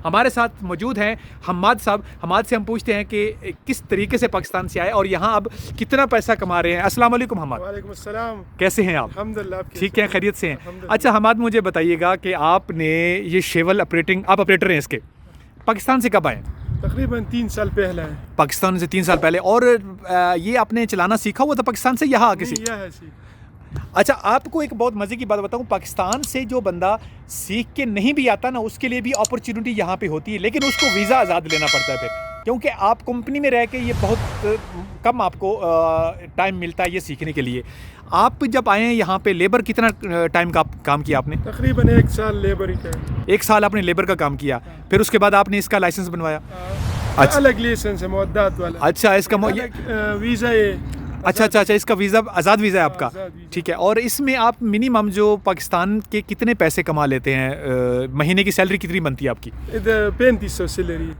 हमारे साथ मौजूद हैं हम्माद साहब। हम्माद से हम पूछते हैं कि किस तरीके से पाकिस्तान से आए और यहाँ अब कितना पैसा कमा रहे हैं। अस्सलाम वालेकुम हम्माद। वालेकुम अस्सलाम। कैसे हैं आप? अल्हम्दुलिल्लाह। ठीक है, खैरियत से हैं। अच्छा हम्माद, मुझे बताइएगा कि आपने ये शेवल आप ऑपरेटर हैं इसके, पाकिस्तान से कब आए? तकरीबन 3 साल पहले है। पाकिस्तान से 3 साल पहले। और ये आपने चलाना सीखा हुआ था पाकिस्तान से, यहाँ आके सीखा? अच्छा, आपको एक बहुत मज़े की बात बताऊं, पाकिस्तान से जो बंदा सीख के नहीं भी आता ना, उसके लिए भी अपॉर्चुनिटी यहाँ पे होती है, लेकिन उसको वीज़ा आज़ाद लेना पड़ता है फिर, क्योंकि आप कंपनी में रह के ये बहुत कम आपको टाइम मिलता है ये सीखने के लिए। आप जब आए हैं यहाँ पे, लेबर कितना टाइम का काम किया आपने? तकरीबन 1 साल लेबर ही का। 1 साल आपने लेबर का काम किया, फिर उसके बाद आपने इसका लाइसेंस बनवाया? अच्छा, अलग लाइसेंस है मुअद्दत वाला। अच्छा, इसका वीज़ा है। अच्छा, इसका वीज़ा आज़ाद वीज़ा है आपका? ठीक है। और इसमें आप मिनिमम जो पाकिस्तान के कितने पैसे कमा लेते हैं, महीने की सैलरी कितनी बनती है आपकी? इधर 3500 सैलरी।